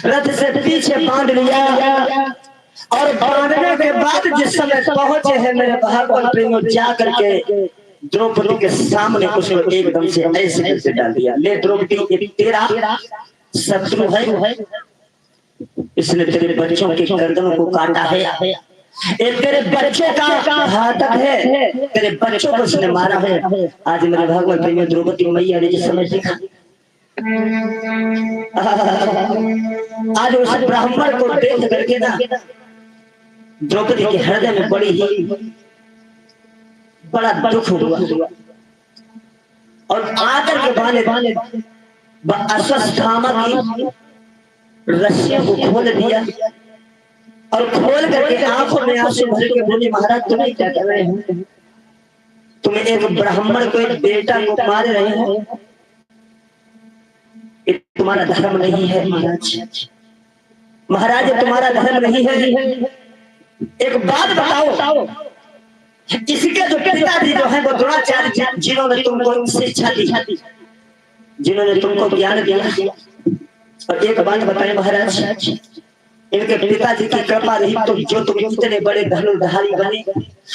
रथ से पीछे बांध लिया और बांधने के बाद जिस समय पहुंचे हैं मेरे भगवान प्रेमियों जा करके द्रौपदी के सामने उसको एकदम से ऐसे करके डाल दिया। ले द्रौपदी, ये तेरा शत्रु है, इसने तेरे बच्चों के गर्दनों को काटा है, ये तेरे बच्चों का घातक है, तेरे बच्चों को उसने मारा है। आज मेरे भगवान प्रेमियों द्रौपदी मैया ने जिस समय देखा, आज उस ब्राह्मण को देख करके ना द्रौपदी के हृदय में बड़ा दुख हुआ और आकर के बाले अश्वत्थामा की रस्सियों को खोल दिया और खोल करके आंखों में आंसू भर के बोले, महाराज तुम्हें क्या कर रहे हो? तुम्हें एक ब्राह्मण को, एक बेटा को मार रहे हो, ये तुम्हारा धर्म नहीं है महाराज। महाराज ये तुम्हारा धर्म नहीं है। एक बात बताओ, इसके जो पिताजी जो है वो द्रोणाचार्य जिन्होंने तुमको शिक्षा दी, जिन्होंने तुमको ज्ञान दिया, और एक बात बताएं महाराज, इनके पिताजी की कृपा रही तो जो तुम इतने बड़े धनुर्धारी बने,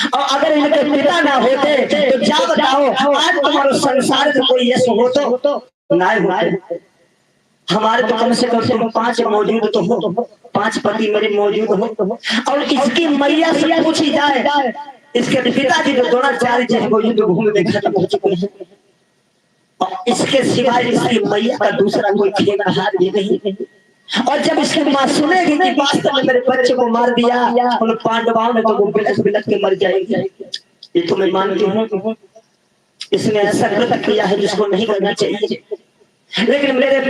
और अगर इनके पिता ना होते तो क्या बताओ आज तुम्हारे संसार में कोई यश हो तो ना हो। हमारे तो कम से कम 5 मौजूद तो हो, 5 पति मेरे मौजूद हो, और इसकी मैया से पूछी जाए, इसके पिताजी जो द्रोणाचार्य जी को युद्ध भूमि में खत्म हो चुके हैं, और इसके सिवाय इसकी मैया का दूसरा कोई खेलहार भी नहीं। और जब इसकी माँ सुनेगी कि वास्तव में मेरे बच्चे को मार दिया उन पांडवों ने, तो वो बिलख बिलख के मर जाएगी। ये तो मैं मानती हूँ इसने ऐसा कृत्य किया है जिसको नहीं करना चाहिए, लेकिन मेरे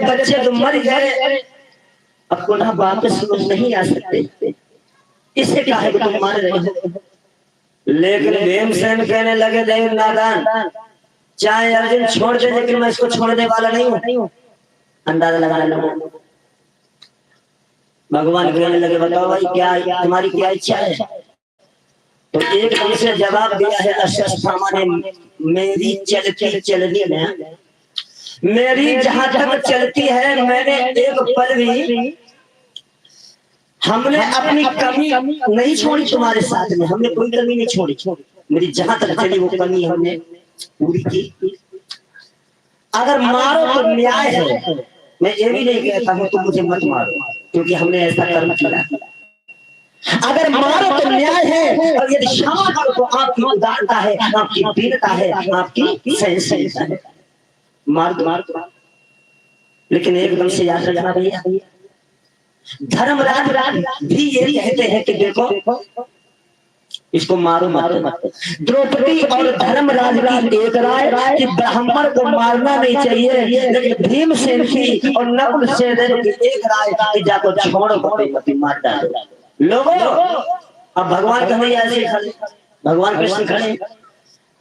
बच्चे तो मर गए, अब पुनः वापस नहीं आ सकते, इसे काहे को तुम मार रहे हो? लेकिन भीमसेन कहने लगे, देव नादान, चाहे अर्जुन छोड़ दे लेकिन मैं इसको छोड़ने वाला नहीं हूँ। अंदाजा लगाने लगा। भगवान कहने लगे, बताओ भाई क्या तुम्हारी क्या इच्छा है? तो एकदम से जवाब दिया है अश्वत्थामा ने, मेरी चलती चलनी में, मेरी जहां तक चलती है मैंने एक पल भी हमने अपनी कमी नहीं छोड़ी तुम्हारे साथ में, हमने कोई कमी नहीं छोड़ी, मेरी जहां तक चली वो कमी हमने पूरी की। अगर मारो तो न्याय है, मैं ये भी नहीं कहता हूं तुम मुझे मत मारो क्योंकि हमने ऐसा कर्म किया। अगर मारो तो न्याय है, और यदि क्षमा करो तो आपकी उदारता है, आपकी दीनता है, आपकी सहनशीलता है। मार दो, लेकिन एकदम से याद रखना भैया, धर्मराज भी यही कहते हैं कि देखो इसको मारो मत। द्रौपदी और धर्मराज की एक राय कि ब्राह्मण को मारना नहीं चाहिए, लेकिन भीमसेन की और नकुल सहदेव की एक राय कि जाको छोड़ो, मार डालो। लोगों अब भगवान का भैया ऐसे खड़े, भगवान कृष्ण खड़े,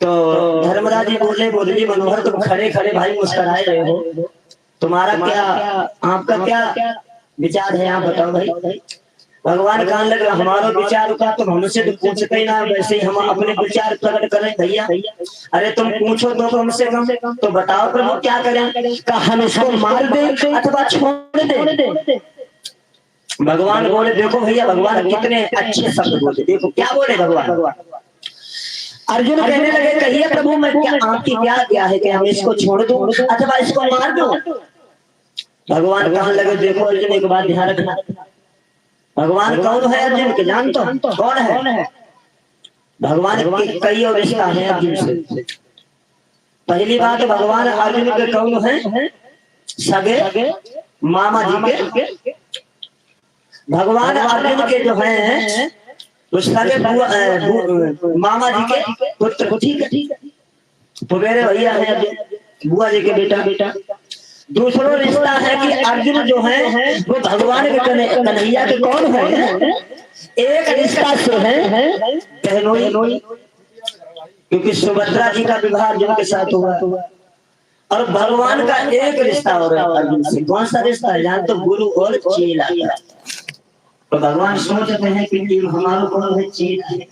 तो धर्मराज जी बोले जी मनोहर तुम खड़े खड़े भाई मुस्कुराए रहे हो, तुम्हारा क्या, आपका क्या विचार है, आप बताओ भाई। भगवान कहने लगे, हमारा विचार का तुम हमसे तो पूछते ही ना, वैसे ही हम अपने विचार प्रकट करें भैया। अरे तुम पूछो तो हमसे कम, तो बताओ प्रभु क्या करें, का हम इसको मार दें अथवा छोड़ दें? भगवान बोले, देखो भैया भगवान कितने अच्छे शब्द बोले, देखो क्या बोले भगवान। अर्जुन कहने लगे, कहिए प्रभु मैं क्या, आपकी क्या है कि हम इसको छोड़ दूं अथवा इसको मार दूं? भगवान कहने लगे, देखो अर्जुन एक बात ध्यान रखना, भगवान कौन है अर्जुन के जान तो कौन है? भगवान की कई और रिश्ता है अर्जुन से। पहली बात भगवान अर्जुन के कौन है? सगे मामा जी के। भगवान अर्जुन के जो है तो सगे मामा जी के पुत्र, ठीक है, तो मेरे भैया है बुआ जी के बेटा। दूसरा रिश्ता है कि अर्जुन जो है वो भगवान के कन्हैया के कौन है? एक रिश्ता से है बहनोई, क्योंकि सुभद्रा जी का विवाह अर्जुन के साथ हुआ, और भगवान का एक रिश्ता और अर्जुन से, कौन सा रिश्ता है? जान तो गुरु और चेला। तो भगवान सोचते हैं कि हमारा कौन है? चेला है।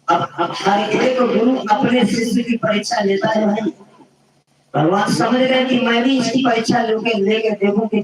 अब हर एक गुरु अपने शिष्य की परीक्षा लेता है भाई, भगवान समझ गए कि मैं भी इसकी परीक्षा लेके देखूं कि